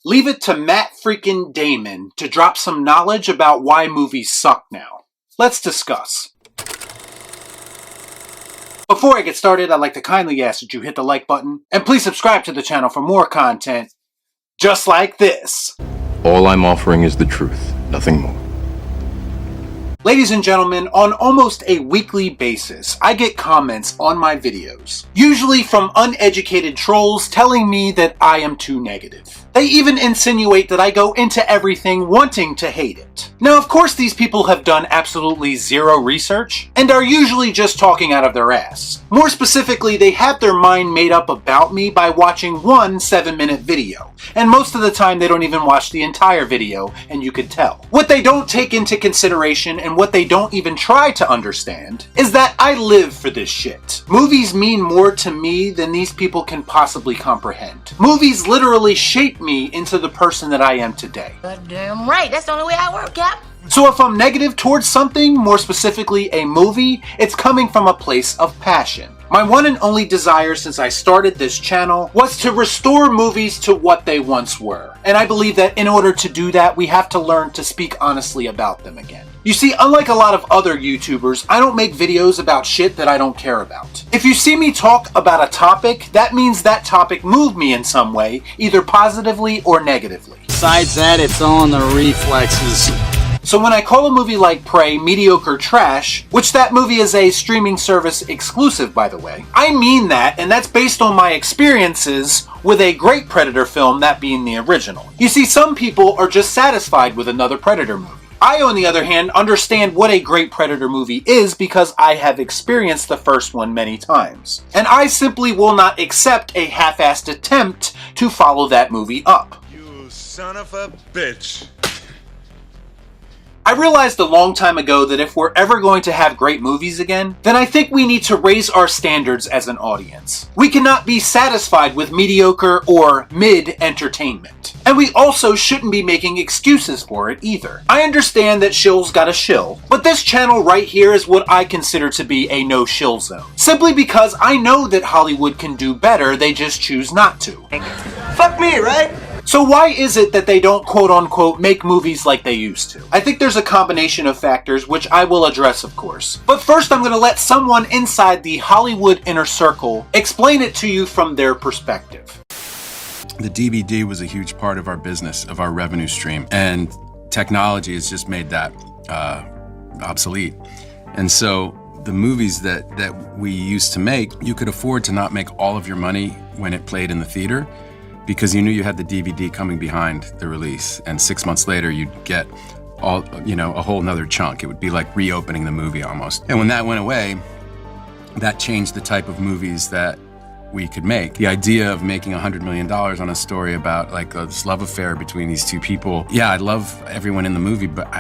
Leave it to Matt freaking Damon to drop some knowledge about why movies suck now. Let's discuss. Before I get started, I'd like to kindly ask that you hit the like button, and please subscribe to the channel for more content just like this. All I'm offering is the truth, nothing more. Ladies and gentlemen, on almost a weekly basis, I get comments on my videos, usually from uneducated trolls telling me that I am too negative. They even insinuate that I go into everything wanting to hate it. Now, of course, these people have done absolutely zero research and are usually just talking out of their ass. More specifically, they have their mind made up about me by watching one 7-minute video, and most of the time they don't even watch the entire video, and you could tell. What they don't take into consideration and what they don't even try to understand is that I live for this shit. Movies mean more to me than these people can possibly comprehend. Movies literally shape me into the person that I am today. Goddamn right, that's the only way I work, Cap. So if I'm negative towards something, more specifically a movie, it's coming from a place of passion. My one and only desire since I started this channel was to restore movies to what they once were. And I believe that in order to do that, we have to learn to speak honestly about them again. You see, unlike a lot of other YouTubers, I don't make videos about shit that I don't care about. If you see me talk about a topic, that means that topic moved me in some way, either positively or negatively. Besides that, it's all in the reflexes. So when I call a movie like Prey mediocre trash, which that movie is a streaming service exclusive by the way, I mean that, and that's based on my experiences with a great Predator film, that being the original. You see, some people are just satisfied with another Predator movie. I, on the other hand, understand what a great Predator movie is because I have experienced the first one many times. And I simply will not accept a half-assed attempt to follow that movie up. You son of a bitch. I realized a long time ago that if we're ever going to have great movies again, then I think we need to raise our standards as an audience. We cannot be satisfied with mediocre or mid-entertainment. And we also shouldn't be making excuses for it either. I understand that shills got a shill, but this channel right here is what I consider to be a no-shill zone. Simply because I know that Hollywood can do better, they just choose not to. Fuck me, right? So why is it that they don't quote-unquote make movies like they used to? I think there's a combination of factors, which I will address of course. But first I'm going to let someone inside the Hollywood inner circle explain it to you from their perspective. The DVD was a huge part of our business, of our revenue stream, and technology has just made that obsolete. And so the movies that we used to make, you could afford to not make all of your money when it played in the theater, because you knew you had the DVD coming behind the release, and 6 months later you'd get all, a whole nother chunk. It would be like reopening the movie almost. And when that went away, that changed the type of movies that we could make. The idea of making $100 million on a story about like this love affair between these two people. Yeah, I love everyone in the movie, but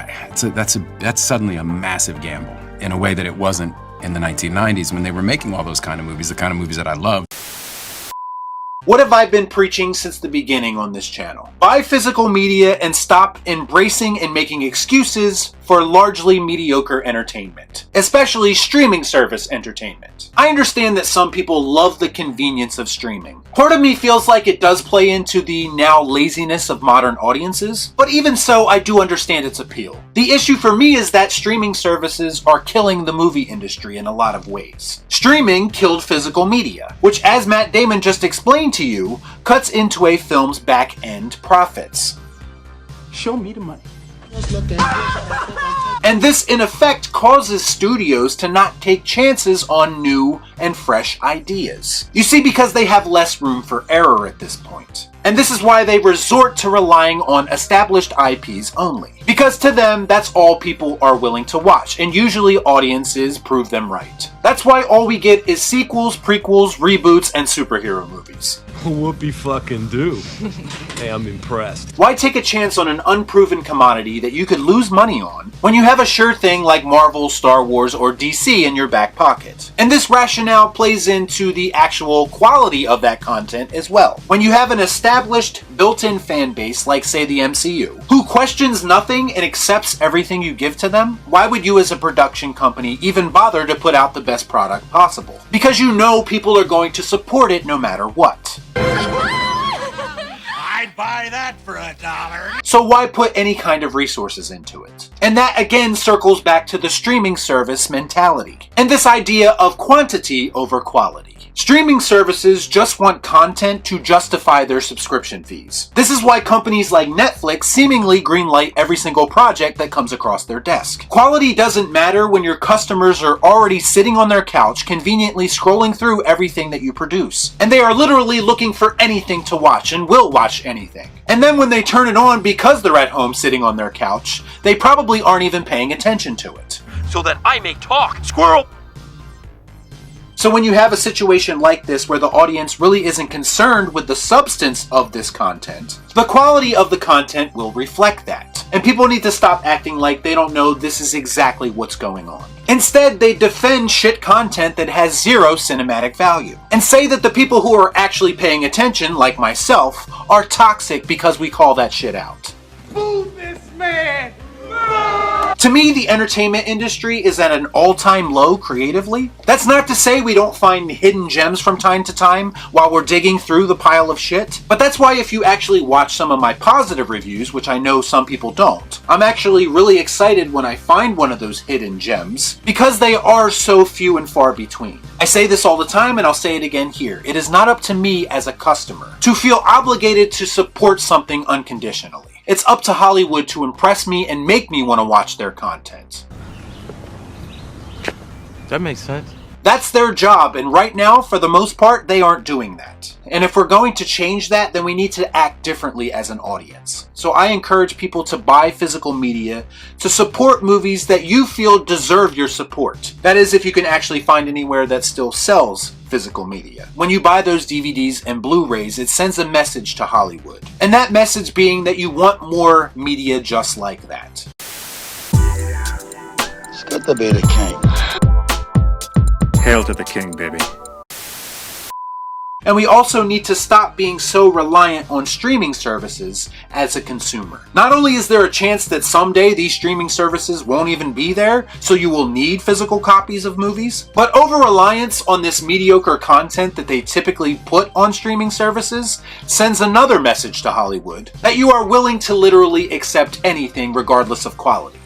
that's suddenly a massive gamble in a way that it wasn't in the 1990s when they were making all those kind of movies, the kind of movies that I love. What have I been preaching since the beginning on this channel? Buy physical media and stop embracing and making excuses for largely mediocre entertainment, especially streaming service entertainment. I understand that some people love the convenience of streaming. Part of me feels like it does play into the now laziness of modern audiences, but even so, I do understand its appeal. The issue for me is that streaming services are killing the movie industry in a lot of ways. Streaming killed physical media, which, as Matt Damon just explained to you, cuts into a film's back-end profits. Show me the money. And this in effect causes studios to not take chances on new and fresh ideas. You see, because they have less room for error at this point. And this is why they resort to relying on established IPs only. Because to them, that's all people are willing to watch, and usually audiences prove them right. That's why all we get is sequels, prequels, reboots, and superhero movies. Whoopie fucking do. Hey, I'm impressed. Why take a chance on an unproven commodity that you could lose money on when you have a sure thing like Marvel, Star Wars, or DC in your back pocket? And this rationale plays into the actual quality of that content as well. When you have an established, built-in fan base like, say, the MCU, who questions nothing and accepts everything you give to them, why would you as a production company even bother to put out the best product possible? Because you know people are going to support it no matter what. I buy that for $1. So why put any kind of resources into it? And that again circles back to the streaming service mentality, and this idea of quantity over quality. Streaming services just want content to justify their subscription fees. This is why companies like Netflix seemingly greenlight every single project that comes across their desk. Quality doesn't matter when your customers are already sitting on their couch conveniently scrolling through everything that you produce. And they are literally looking for anything to watch and will watch anything. And then when they turn it on because they're at home sitting on their couch, they probably aren't even paying attention to it. So that I may talk. Squirrel! So when you have a situation like this where the audience really isn't concerned with the substance of this content, the quality of the content will reflect that. And people need to stop acting like they don't know this is exactly what's going on. Instead, they defend shit content that has zero cinematic value, and say that the people who are actually paying attention, like myself, are toxic because we call that shit out. Move this man! To me, the entertainment industry is at an all-time low creatively. That's not to say we don't find hidden gems from time to time while we're digging through the pile of shit, but that's why if you actually watch some of my positive reviews, which I know some people don't, I'm actually really excited when I find one of those hidden gems, because they are so few and far between. I say this all the time and I'll say it again here. It is not up to me as a customer to feel obligated to support something unconditionally. It's up to Hollywood to impress me and make me want to watch their content. That makes sense. That's their job, and right now, for the most part, they aren't doing that. And if we're going to change that, then we need to act differently as an audience. So I encourage people to buy physical media, to support movies that you feel deserve your support. That is, if you can actually find anywhere that still sells physical media. When you buy those DVDs and Blu-rays, it sends a message to Hollywood. And that message being that you want more media just like that. It's good to be the king. Hail to the king, baby. And we also need to stop being so reliant on streaming services as a consumer. Not only is there a chance that someday these streaming services won't even be there, so you will need physical copies of movies, but over-reliance on this mediocre content that they typically put on streaming services sends another message to Hollywood that you are willing to literally accept anything regardless of quality.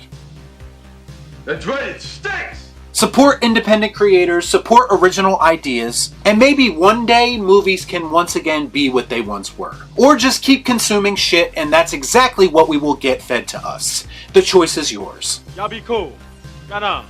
That's right, it stinks! Support independent creators, support original ideas, and maybe one day movies can once again be what they once were. Or just keep consuming shit, and that's exactly what we will get fed to us. The choice is yours. Y'all be cool. Got on.